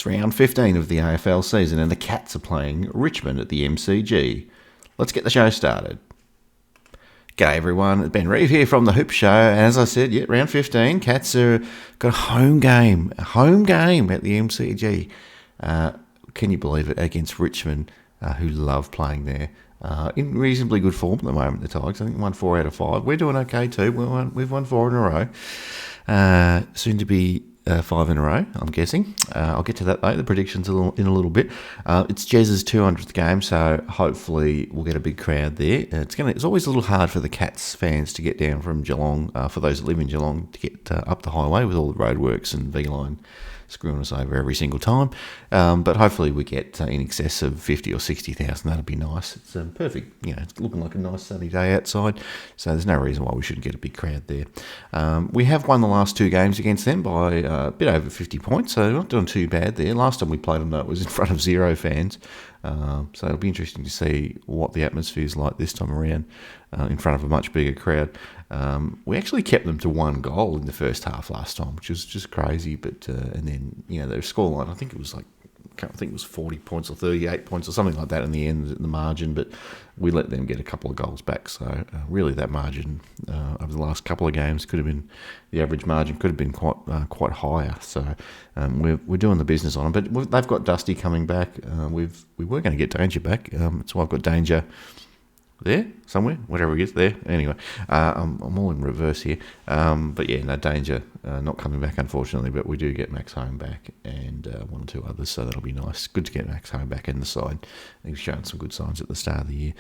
It's round 15 of the AFL season and the Cats are playing Richmond at the MCG. Let's get the show started. G'day everyone, it's Ben Reeve here from The Hoop Show, and as I said, round 15, Cats got a home game at the MCG. Can you believe it, against Richmond, who love playing there. In reasonably good form at the moment, the Tigers. I think 1 4 out of 5. We're doing okay too. We've won 4 in a row. Soon to be 5 in a row, I'm guessing. I'll get to that though, the predictions in a little bit. It's Jez's 200th game, so hopefully we'll get a big crowd there. It's always a little hard for the Cats fans to get down from Geelong, for those that live in Geelong, to get up the highway with all the roadworks and V-line screwing us over every single time. But hopefully we get in excess of 50 or 60,000. That'd be nice. It's perfect. It's looking like a nice sunny day outside, so there's no reason why we shouldn't get a big crowd there. We have won the last 2 games against them by a bit over 50 points, so not doing too bad there. Last time we played them, though, it was in front of 0 fans. So it'll be interesting to see what the atmosphere is like this time around in front of a much bigger crowd. We actually kept them to 1 goal in the first half last time, which was just crazy. But and then their scoreline, I think it was 40 points or 38 points or something like that in the end, the margin. But we let them get a couple of goals back. So really, that margin over the last couple of games the average margin could have been quite higher. So we're doing the business on them. But they've got Dusty coming back. We were going to get Danger back. So I've got Danger there somewhere, whatever he is there. Anyway, I'm all in reverse here. Danger not coming back, unfortunately, but we do get Max Home back and 1 or 2 others, so that'll be nice. Good to get Max Home back in the side. He's shown some good signs at the start of the year.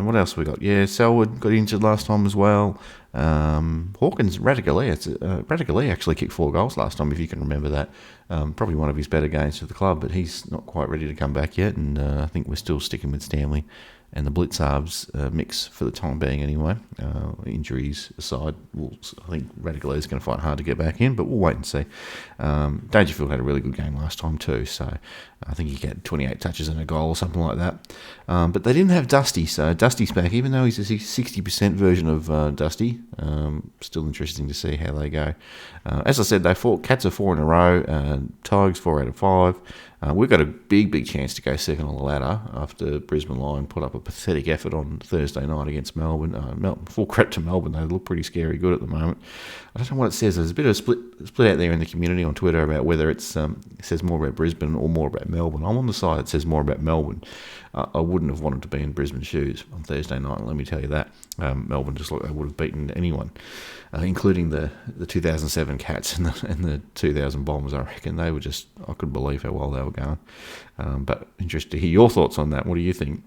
What else we got? Selwood got injured last time as well. Hawkins, Radicale actually kicked 4 goals last time, if you can remember that. Probably one of his better games for the club, but he's not quite ready to come back yet, and I think we're still sticking with Stanley and the Blitzarbs mix for the time being anyway. Injuries aside, I think Radicale is going to find hard to get back in, but we'll wait and see. Dangerfield had a really good game last time too, so I think he had 28 touches and a goal or something like that. But they didn't have Dusty, so Dusty's back, even though he's a 60% version of Dusty. Still interesting to see how they go. As I said, Cats are 4 in a row, Tigers 4 out of 5. We've got a big chance to go second on the ladder after Brisbane Lion put up a pathetic effort on Thursday night against Melbourne. Full credit to Melbourne, they look pretty scary good at the moment. I don't know what it says. There's a bit of a split out there in the community on Twitter about whether it says more about Brisbane or more about Melbourne. I'm on the side that says more about Melbourne. I wouldn't have wanted to be in Brisbane's shoes on Thursday night, let me tell you that. Melbourne just looked like they would have beaten anyone, including the 2007 Cats and the 2000 Bombers. I reckon they were just, I couldn't believe how well they were going. But interested to hear your thoughts on that. What do you think?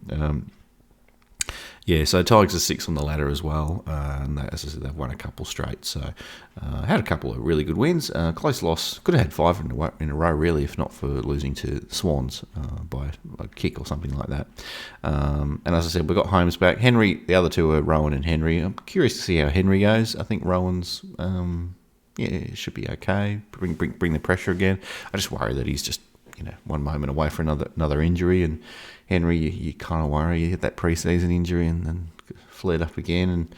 So Tigers are 6 on the ladder as well, and as I said, they've won a couple straight. So had a couple of really good wins. Close loss, could have had 5 in a row really, if not for losing to Swans by a kick or something like that. And as I said, we've got Holmes back. Henry, the other 2 are Rowan and Henry. I'm curious to see how Henry goes. I think Rowan's should be okay. Bring the pressure again. I just worry that he's just one moment away for another injury, and Henry, you kind of worry. You hit that pre-season injury and then flared up again, and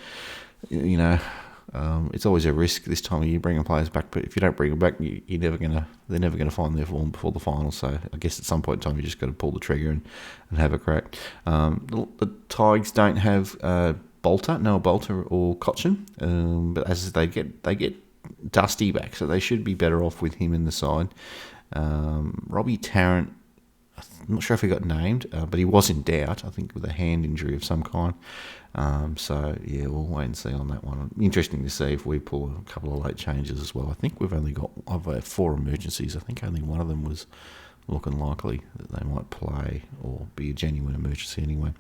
it's always a risk this time of year bringing players back. But if you don't bring them back, they're never gonna find their form before the final. So I guess at some point in time, you just got to pull the trigger and have a crack. The Tigers don't have Noah Bolter or Cochin, but as they get Dusty back, so they should be better off with him in the side. Robbie Tarrant, I'm not sure if he got named, but he was in doubt, I think, with a hand injury of some kind. We'll wait and see on that one. Interesting to see if we pull a couple of late changes as well. I think I've had 4 emergencies. I think only one of them was looking likely that they might play or be a genuine emergency anyway.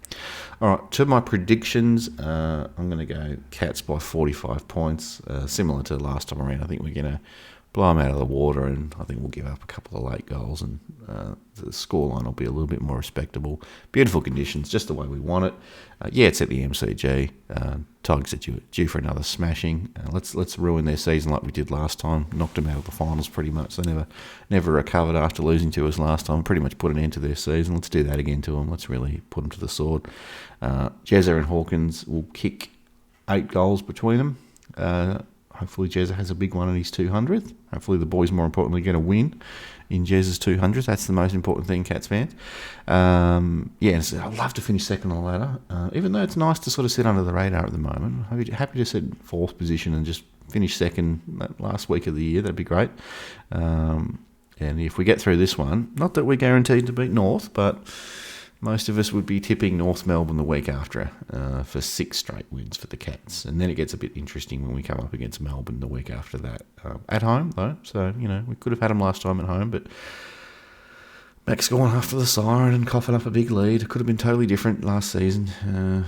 All right, to my predictions, I'm going to go Cats by 45 points, similar to last time around. I think we're going to blow them out of the water, and I think we'll give up a couple of late goals, and the scoreline will be a little bit more respectable. Beautiful conditions, just the way we want it. It's at the MCG. Tigers are due for another smashing. Let's ruin their season like we did last time. Knocked them out of the finals pretty much. They never recovered after losing to us last time. Pretty much put an end to their season. Let's do that again to them. Let's really put them to the sword. Jezza and Hawkins will kick 8 goals between them. Hopefully Jezza has a big one in his 200th. Hopefully the boys, more importantly, going to win in Jez's 200. That's the most important thing, Cats fans. So I'd love to finish second on the ladder, even though it's nice to sort of sit under the radar at the moment. Happy to sit fourth position and just finish second that last week of the year. That'd be great. And if we get through this one, not that we're guaranteed to beat North, but most of us would be tipping North Melbourne the week after for 6 straight wins for the Cats. And then it gets a bit interesting when we come up against Melbourne the week after that. At home, though. So, we could have had them last time at home, but Max going after the siren and coughing up a big lead. It could have been totally different last season.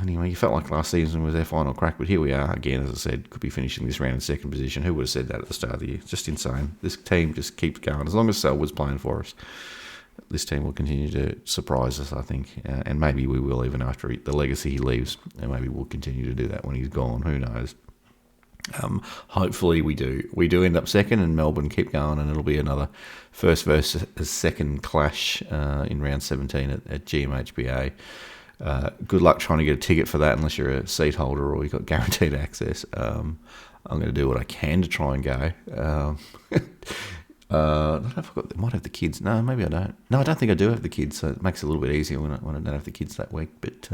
Anyway, you felt like last season was their final crack, but here we are again, as I said, could be finishing this round in second position. Who would have said that at the start of the year? Just insane. This team just keeps going. As long as Selwood's playing for us, this team will continue to surprise us, I think. And maybe we will, even after the legacy he leaves. And maybe we'll continue to do that when he's gone. Who knows? Hopefully we do. We do end up second and Melbourne keep going, and it'll be another first versus second clash in round 17 at GMHBA. Good luck trying to get a ticket for that unless you're a seat holder or you've got guaranteed access. I'm going to do what I can to try and go. I don't know if I might have the kids. No, maybe I don't. No, I don't think I do have the kids, so it makes it a little bit easier when I don't have the kids that week. But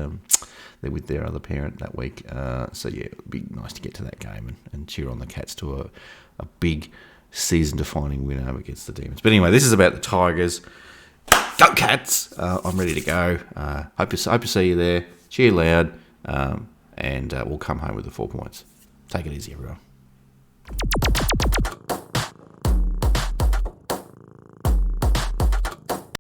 they're with their other parent that week. So, yeah, it would be nice to get to that game and cheer on the Cats to a big season-defining win over against the Demons. But anyway, this is about the Tigers. Go Cats! I'm ready to go. Hope to see you there. Cheer loud. And we'll come home with the 4 points. Take it easy, everyone.